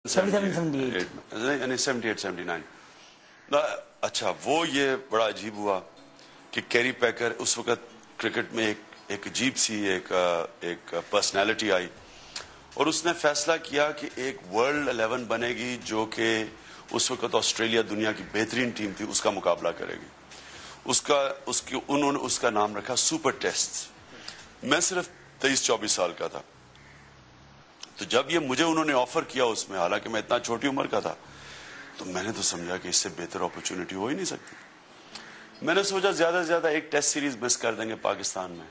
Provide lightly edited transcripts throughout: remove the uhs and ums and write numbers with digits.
78-79. اچھا وہ یہ بڑا عجیب ہوا کہ کیری پیکر اس وقت کرکٹ میں ایک عجیب سی ایک پرسنالٹی آئی اور اس نے فیصلہ کیا کہ ایک ورلڈ 11 بنے گی جو کہ اس وقت آسٹریلیا دنیا کی بہترین ٹیم تھی، اس کا مقابلہ کرے گی. انہوں نے اس کا نام رکھا سپر ٹیسٹ. میں صرف 23-24 سال کا تھا، تو جب یہ مجھے انہوں نے آفر کیا اس میں، حالانکہ میں اتنا چھوٹی عمر کا تھا، تو میں نے تو سمجھا کہ اس سے بہتر اپرچونٹی ہو ہی نہیں سکتی. میں نے سوچا زیادہ سے زیادہ ایک ٹیسٹ سیریز مس کر دیں گے پاکستان میں.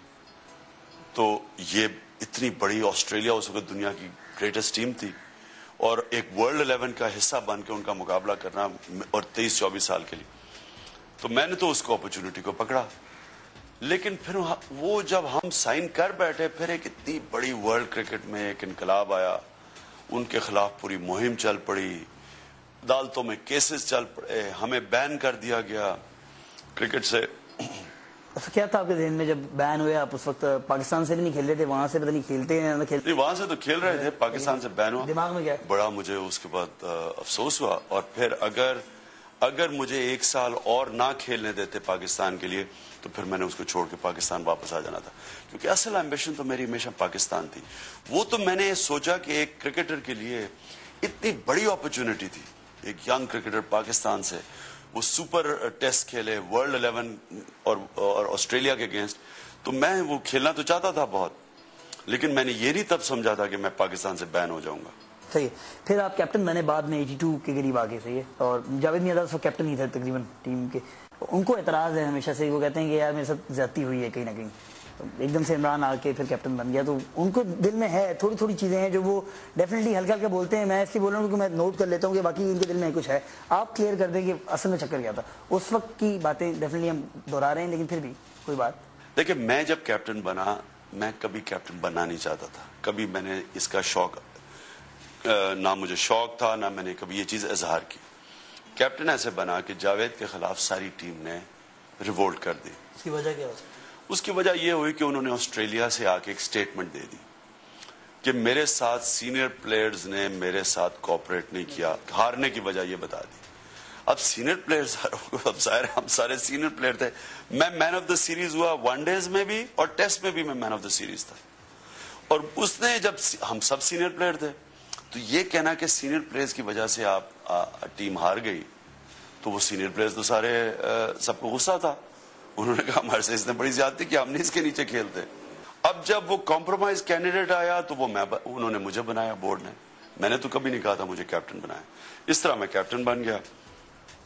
تو یہ اتنی بڑی آسٹریلیا اس وقت دنیا کی گریٹسٹ ٹیم تھی اور ایک ورلڈ 11 کا حصہ بن کے ان کا مقابلہ کرنا اور 23-24 سال کے لیے، تو میں نے تو اس کو اپرچونٹی کو پکڑا. لیکن پھر وہ جب ہم سائن کر بیٹھے، پھر ایک اتنی بڑی ورلڈ کرکٹ میں ایک انقلاب آیا، ان کے خلاف پوری مہم چل پڑی، عدالتوں میں کیسز چل پڑے، ہمیں بین کر دیا گیا کرکٹ سے. کیا تھا آپ کے ذہن میں جب بین ہوئے؟ آپ اس وقت پاکستان سے بھی نہیں کھیل رہے تھے، وہاں سے پتہ نہیں کھیلتے ہیں نہیں، وہاں سے تو کھیل رہے تھے، پاکستان سے بین ہوا. دماغ میں کیا بڑا مجھے اس کے بعد افسوس ہوا، اور پھر اگر مجھے 1 سال اور نہ کھیلنے دیتے پاکستان کے لیے تو پھر میں نے اس کو چھوڑ کے پاکستان واپس آ جانا تھا، کیونکہ اصل ایمبیشن تو میری ہمیشہ پاکستان تھی. وہ تو میں نے سوچا کہ ایک کرکٹر کے لیے اتنی بڑی اپرچونٹی تھی، ایک ینگ کرکٹر پاکستان سے وہ سپر ٹیسٹ کھیلے ورلڈ 11 اور آسٹریلیا کے اگینسٹ، تو میں وہ کھیلنا تو چاہتا تھا بہت، لیکن میں نے یہ نہیں تب سمجھا تھا کہ میں پاکستان سے بین ہو جاؤں گا. صحیح. پھر آپ کیپٹن بنے بعد میں 82 کے قریب آگے، صحیح ہے، اور جاوید میاں وہ کیپٹن ہی تھے تقریباً ٹیم کے. ان کو اعتراض ہے ہمیشہ سے، وہ کہتے ہیں کہ یار میرے ساتھ زیادتی ہوئی ہے کہیں نہ کہیں. ایک دم سے عمران آ کے پھر کیپٹن بن گیا، تو ان کو دل میں ہے تھوڑی چیزیں ہیں جو وہ ڈیفینیٹلی ہلکا ہلکا بولتے ہیں. میں اس لیے بول رہا ہوں کہ میں نوٹ کر لیتا ہوں کہ باقی ان کے دل میں کچھ ہے. آپ کلیئر کر دیں کہ اصل میں چکر کیا تھا اس وقت کی باتیں. ڈیفینیٹلی ہم دہرا رہے ہیں لیکن پھر بھی کوئی بات. دیکھیں، میں جب کیپٹن بنا، میں کبھی کیپٹن بننا نہیں چاہتا تھا، کبھی میں نے اس کا شوق نہ مجھے شوق تھا، نہ میں نے کبھی یہ چیز اظہار کی. کیپٹن ایسے بنا کہ جاوید کے خلاف ساری ٹیم نے ریوولٹ کر دی. اس کی وجہ کیا؟ اس کی وجہ یہ ہوئی کہ انہوں نے آسٹریلیا سے آ کے ایک سٹیٹمنٹ دے دی کہ میرے ساتھ سینئر پلیئرز نے میرے ساتھ کوآپریٹ نہیں کیا. ہارنے کی وجہ یہ بتا دی. اب سینئر پلیئرز، اب ظاہر ہم سارے سینئر پلیئر تھے. میں مین آف دا سیریز ہوا ون ڈیز میں بھی اور ٹیسٹ میں بھی میں مین آف دا سیریز تھا. اور اس نے جب ہم سب سینئر پلیئر تھے، تو یہ کہنا کہ سینئر پلیئرز کی وجہ سے آپ ٹیم ہار گئی، تو وہ سینئر پلیئرز تو سارے سب کو غصہ تھا. انہوں نے کہا ہمارے سے اس نے بڑی زیادتی کی، ہم نہیں اس کے نیچے کھیلتے. اب جب وہ کمپرومائز کینڈیڈیٹ آیا تو وہ انہوں نے مجھے بنایا بورڈ نے. میں نے تو کبھی نہیں کہا تھا مجھے کیپٹن بنایا. اس طرح میں کیپٹن بن گیا.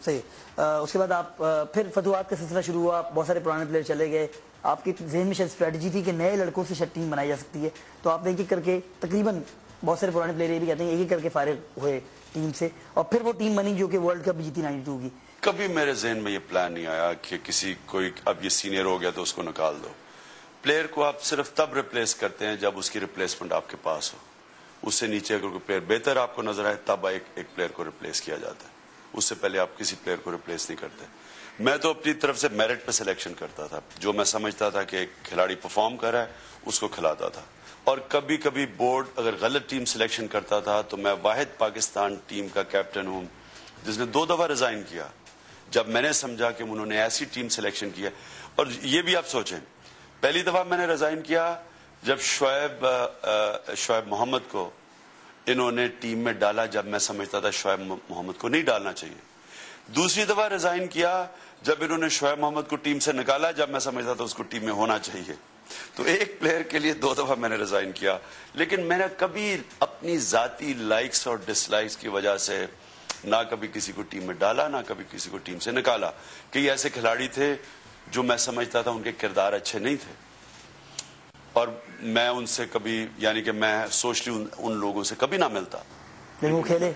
صحیح. اس کے بعد آپ پھر فتوحات کا سلسلہ شروع ہوا، بہت سارے پرانے پلیئر چلے گئے. آپ کی ذہن میں شاید اسٹریٹجی تھی کہ نئے لڑکوں سے شاید ٹیم بنائی جا سکتی ہے، تو آپ نے ایک ایک کر کے تقریباً بہت سارے پرانے پلیئر یہ بھی کہتے ہیں ایک ایک کر کے فارغ ہوئے ٹیم سے، اور پھر وہ ٹیم بنی جو کہ ورلڈ کپ جیتی 92 کی. کبھی میرے ذہن میں یہ پلان نہیں آیا کہ کوئی اب یہ سینئر ہو گیا تو اس کو نکال دو. پلیئر کو آپ صرف تب ریپلیس کرتے ہیں جب اس کی ریپلیسمنٹ آپ کے پاس ہو. اس سے نیچے اگر کوئی پلیئر بہتر آپ کو نظر آئے تب ایک پلیئر کو ریپلیس کیا جاتا ہے. اس سے پہلے آپ کسی پلیئر کو ریپلیس نہیں کرتے. میں تو اپنی طرف سے میرٹ پہ سلیکشن کرتا تھا. جو میں سمجھتا تھا کہ ایک کھلاڑی پرفارم کر رہا ہے اس کو کھلاتا تھا. اور کبھی کبھی بورڈ اگر غلط ٹیم سلیکشن کرتا تھا تو میں واحد پاکستان ٹیم کا کیپٹن ہوں جس نے 2 دفعہ ریزائن کیا جب میں نے سمجھا کہ انہوں نے ایسی ٹیم سلیکشن کیا. اور یہ بھی آپ سوچیں، پہلی دفعہ میں نے ریزائن کیا جب شعیب محمد کو انہوں نے ٹیم میں ڈالا جب میں سمجھتا تھا شعیب محمد کو نہیں ڈالنا چاہیے. دوسری دفعہ ریزائن کیا جب انہوں نے شعیب محمد کو ٹیم سے نکالا جب میں سمجھتا تھا اس کو ٹیم میں ہونا چاہیے. تو ایک پلیئر کے لیے 2 دفعہ میں نے ریزائن کیا. لیکن میں نے کبھی اپنی ذاتی لائکس اور ڈس لائکس کی وجہ سے نہ کبھی کسی کو ٹیم میں ڈالا نہ کبھی کسی کو ٹیم سے نکالا. کئی ایسے کھلاڑی تھے جو میں سمجھتا تھا ان کے کردار اچھے نہیں تھے اور میں ان سے کبھی یعنی کہ میں سوچلی ان لوگوں سے کبھی نہ ملتا. لیکن وہ کھیلے،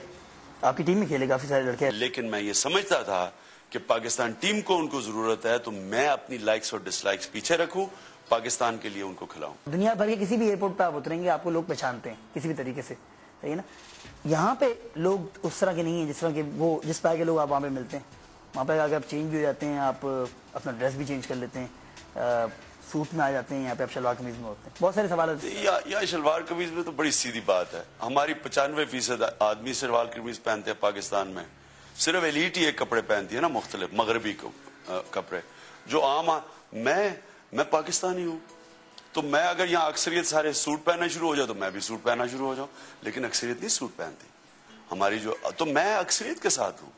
آپ کی ٹیم میں کھیلے کافی سارے لڑکے. لیکن میں یہ سمجھتا تھا کہ پاکستان ٹیم کو ان کو ضرورت ہے تو میں اپنی لائکس اور ڈس لائکس پیچھے رکھوں، پاکستان کے لیے ان کو کھلاؤں. دنیا بھر کے کسی بھی ایئرپورٹ پہ آپ اتریں گے آپ کو لوگ پہچانتے ہیں کسی بھی طریقے سے، صحیح ہے نا. یہاں پہ لوگ اس طرح کے نہیں ہیں جس طرح کے وہ جس طرح کے لوگ آپ وہاں پہ ملتے ہیں. وہاں پہ اگر آپ چینج بھی ہو جاتے ہیں، آپ اپنا ڈریس بھی چینج کر لیتے ہیں، سوٹ میں آ جاتے ہیں, یہاں پہ آپ شلوار قمیض میں ہوتے ہیں. بہت سارے سوالات. یا شلوار قمیض میں تو بڑی سیدھی بات ہے. ہماری 95% آدمی شلوار قمیض پہنتے ہیں پاکستان میں. صرف ایلیٹ ہی ایک کپڑے پہنتی ہے نا, مختلف مغربی کپڑے. جو عام میں پاکستانی ہوں, تو میں اگر یہاں اکثریت سارے سوٹ پہننا شروع ہو جائے تو میں بھی سوٹ پہننا شروع ہو جاؤں. لیکن اکثریت نہیں سوٹ پہنتی ہماری. تو میں اکثریت کے ساتھ ہوں,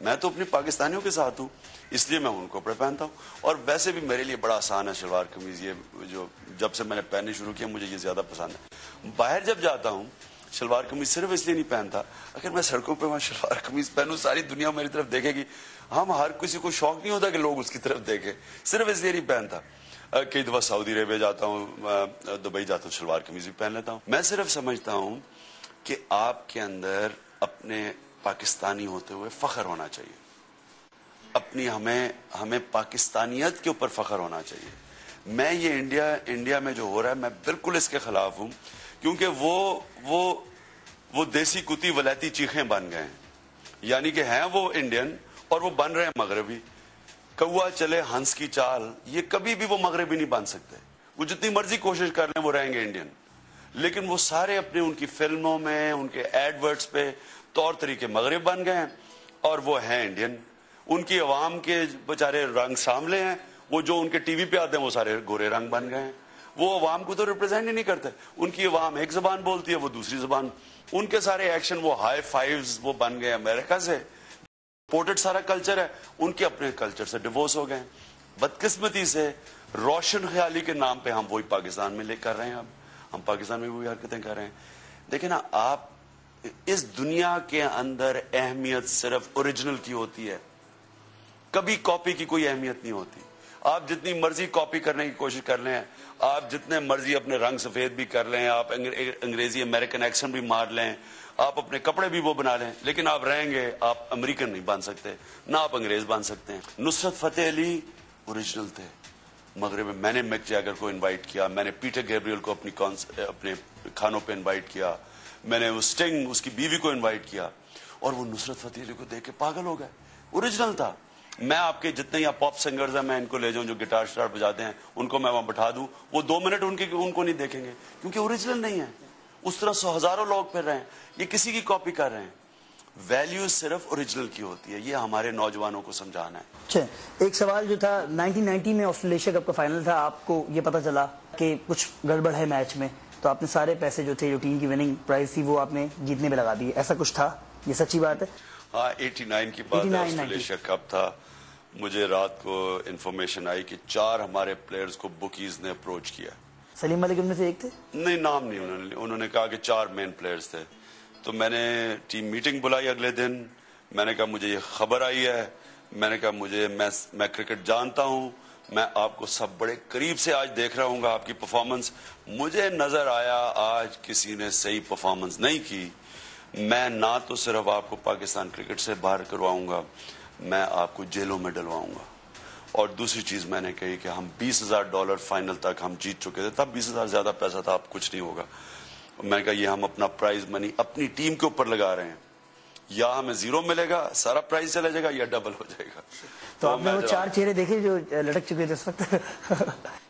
میں تو اپنی پاکستانیوں کے ساتھ ہوں, اس لیے میں ان کپڑے پہنتا ہوں. اور ویسے بھی میرے لیے بڑا آسان ہے شلوار قمیض. یہ جو جب سے میں نے پہننے شروع کیا مجھے یہ زیادہ پسند ہے. باہر جب جاتا ہوں شلوار قمیض صرف اس لیے نہیں پہنتا, اگر میں سڑکوں پہ وہاں شلوار قمیض پہنوں ساری دنیا میری طرف دیکھے گی. ہر کسی کو شوق نہیں ہوتا کہ لوگ اس کی طرف دیکھیں, صرف اس لیے نہیں پہنتا. کئی دفعہ سعودی عربیہ جاتا ہوں, دبئی جاتا ہوں, شلوار قمیض بھی پہن لیتا ہوں. میں صرف سمجھتا ہوں کہ آپ کے اندر اپنے پاکستانی ہوتے ہوئے فخر ہونا چاہیے. اپنی ہمیں پاکستانیت کے اوپر فخر ہونا چاہیے. میں یہ انڈیا میں جو ہو رہا ہے میں بالکل اس کے خلاف ہوں, کیونکہ وہ دیسی کتی ولیتی چیخیں بن گئے ہیں. یعنی کہ ہیں وہ انڈین اور وہ بن رہے ہیں مغربی. کوا چلے ہنس کی چال, یہ کبھی بھی وہ مغربی نہیں بن سکتے. وہ جتنی مرضی کوشش کر لیں وہ رہیں گے انڈین. لیکن وہ سارے اپنے ان کی فلموں میں ان کے ایڈورٹس پہ طور طریقے مغرب بن گئے ہیں اور وہ ہیں انڈین. ان کی عوام کے بچارے رنگ ساملے ہیں, وہ جو ان کے ٹی وی پہ آتے ہیں وہ سارے گورے رنگ بن گئے ہیں. وہ عوام کو تو ریپرزینٹ ہی نہیں کرتے. ان کی عوام ایک زبان بولتی ہے, وہ دوسری زبان. ان کے سارے ایکشن وہ ہائی فائیوز وہ بن گئے امریکہ سے. امپورٹڈ سارا کلچر ہے. ان کے اپنے کلچر سے ڈیورس ہو گئے. بدقسمتی سے روشن خیالی کے نام پہ ہم وہی پاکستان میں لے کر رہے ہیں. اب ہم پاکستان میں وہی حرکتیں کر رہے ہیں. دیکھیں نا آپ, اس دنیا کے اندر اہمیت صرف اوریجنل کی ہوتی ہے, کبھی کاپی کی کوئی اہمیت نہیں ہوتی. آپ جتنی مرضی کاپی کرنے کی کوشش کر لیں, آپ جتنے مرضی اپنے رنگ سفید بھی کر لیں, آپ انگریزی امریکن ایکسنٹ بھی مار لیں, آپ اپنے کپڑے بھی وہ بنا لیں, لیکن آپ رہیں گے آپ امریکن نہیں بن سکتے, نہ آپ انگریز بن سکتے ہیں. نصرت فتح علی اوریجنل تھے مغرب میں. میں نے میک جیگر کو انوائٹ کیا, میں نے پیٹر گیبریل کو اپنے کھانوں پہ انوائٹ کیا, میں نے اسٹنگ اس کی بیوی کو انوائٹ کیا, اور وہ نصرت فتح علی کو دیکھ کے پاگل ہو گئے. اوریجنل تھا. میں آپ کے جتنے یا پاپ سنگرز ہیں میں ان کو لے جاؤں جو گٹار شٹار بجاتے ہیں, ان کو میں وہاں بٹھا دوں, وہ 2 منٹ ان کو نہیں دیکھیں گے, کیونکہ اوریجنل نہیں ہے. اس طرح 100,000 لوگ پھر رہے ہیں, یہ کسی کی کاپی کر رہے ہیں. ویلیو صرف اوریجنل کی ہوتی ہے. یہ ہمارے نوجوانوں کو سمجھانا ہے. اچھا, ایک سوال جو تھا 1990 میں آسٹریلیشیا کپ کا فائنل تھا, آپ کو یہ پتا چلا کہ کچھ گڑبڑ ہے میچ میں, تو آپ نے سارے پیسے جو تھے, جو ٹیم کی وننگ پرائز تھی, وہ آپ نے جیتنے میں لگا دیے. ایسا کچھ تھا, یہ سچی بات ہے؟ ہاں 89 کی بات ہے, آسٹریلیشیا کپ تھا. مجھے رات کو انفارمیشن آئی کہ 4 ہمارے پلیئرز کو بکیز نے اپروچ کیا. سلیم ملک ان میں سے ایک تھے؟ نہیں, نام نہیں. انہوں نے کہا کہ 4 مین پلیئرز تھے. تو میں نے ٹیم میٹنگ بلائی اگلے دن. میں نے کہا مجھے یہ خبر آئی ہے. میں نے کہا میں کرکٹ جانتا ہوں, میں آپ کو سب بڑے قریب سے آج دیکھ رہا ہوں گا, آپ کی پرفارمنس. مجھے نظر آیا آج کسی نے صحیح پرفارمنس نہیں کی. میں نہ تو صرف آپ کو پاکستان کرکٹ سے باہر کرواؤں گا, میں آپ کو جیلوں میں ڈلواؤں گا. اور دوسری چیز میں نے کہی کہ ہم $20,000 فائنل تک ہم جیت چکے تھے. تب 20,000 زیادہ پیسہ تھا, اب کچھ نہیں ہوگا. میں نے کہا یہ ہم اپنا پرائز منی اپنی ٹیم کے اوپر لگا رہے ہیں, یا ہمیں 0 ملے گا, سارا پرائز چلا جائے گا, یا ڈبل ہو جائے گا. تو آپ نے وہ 4 چہرے دیکھے جو لٹک چکے تھے اس وقت؟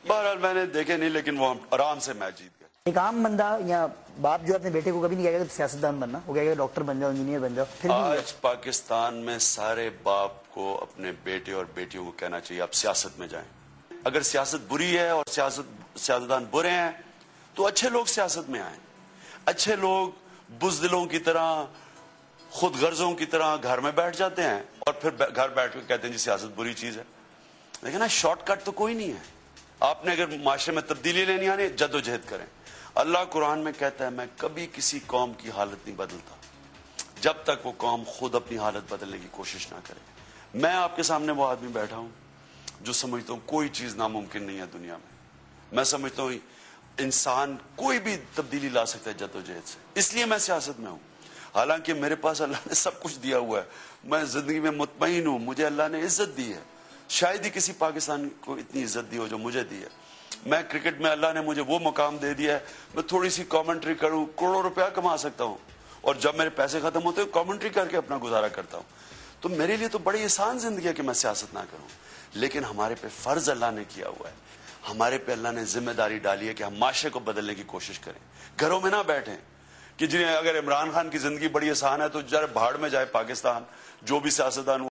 بہرحال میں نے دیکھے نہیں, لیکن وہ آرام سے میچ جیت گئے. ایک عام بندہ یا باپ جو اپنے بیٹے کو کبھی نہیں کہے گا کہ سیاستدان بننا, وہ کہے گا ڈاکٹر بن جاؤ, انجینئر بن جاؤ. پھر آج پاکستان میں سارے باپ کو اپنے بیٹے اور بیٹیوں کو کہنا چاہیے آپ سیاست میں جائیں. اگر سیاست بری ہے اور سیاستدان برے ہیں تو اچھے لوگ سیاست میں آئیں. اچھے لوگ بزدلوں کی طرح, خود غرضوں کی طرح گھر میں بیٹھ جاتے ہیں اور پھر گھر بیٹھ کے کہتے ہیں جی سیاست بری چیز ہے. لیکن نا شارٹ کٹ تو کوئی نہیں ہے. آپ نے اگر معاشرے میں تبدیلی لینی آنی, جدوجہد کریں. اللہ قرآن میں کہتا ہے میں کبھی کسی قوم کی حالت نہیں بدلتا جب تک وہ قوم خود اپنی حالت بدلنے کی کوشش نہ کرے. میں آپ کے سامنے وہ آدمی بیٹھا ہوں جو سمجھتا ہوں کوئی چیز ناممکن نہیں ہے دنیا میں. میں سمجھتا ہوں انسان کوئی بھی تبدیلی لا سکتا ہے جدوجہد سے. اس لیے میں سیاست میں ہوں. حالانکہ میرے پاس اللہ نے سب کچھ دیا ہوا ہے, میں زندگی میں مطمئن ہوں, مجھے اللہ نے عزت دی ہے. شاید ہی کسی پاکستان کو اتنی عزت دی ہو جو مجھے دی ہے. میں کرکٹ میں اللہ نے مجھے وہ مقام دے دیا ہے, میں تھوڑی سی کامنٹری کروں کروڑوں روپیہ کما سکتا ہوں, اور جب میرے پیسے ختم ہوتے ہیں کامنٹری کر کے اپنا گزارا کرتا ہوں. تو میرے لیے تو بڑی آسان زندگی ہے کہ میں سیاست نہ کروں. لیکن ہمارے پہ فرض اللہ نے کیا ہوا ہے, ہمارے پہ اللہ نے ذمہ داری ڈالی ہے کہ ہم معاشرے کو بدلنے کی کوشش کریں. گھروں میں نہ بیٹھیں کہ جنہیں اگر عمران خان کی زندگی بڑی آسان ہے تو ذرا بھاڑ میں جائے پاکستان, جو بھی سیاستدان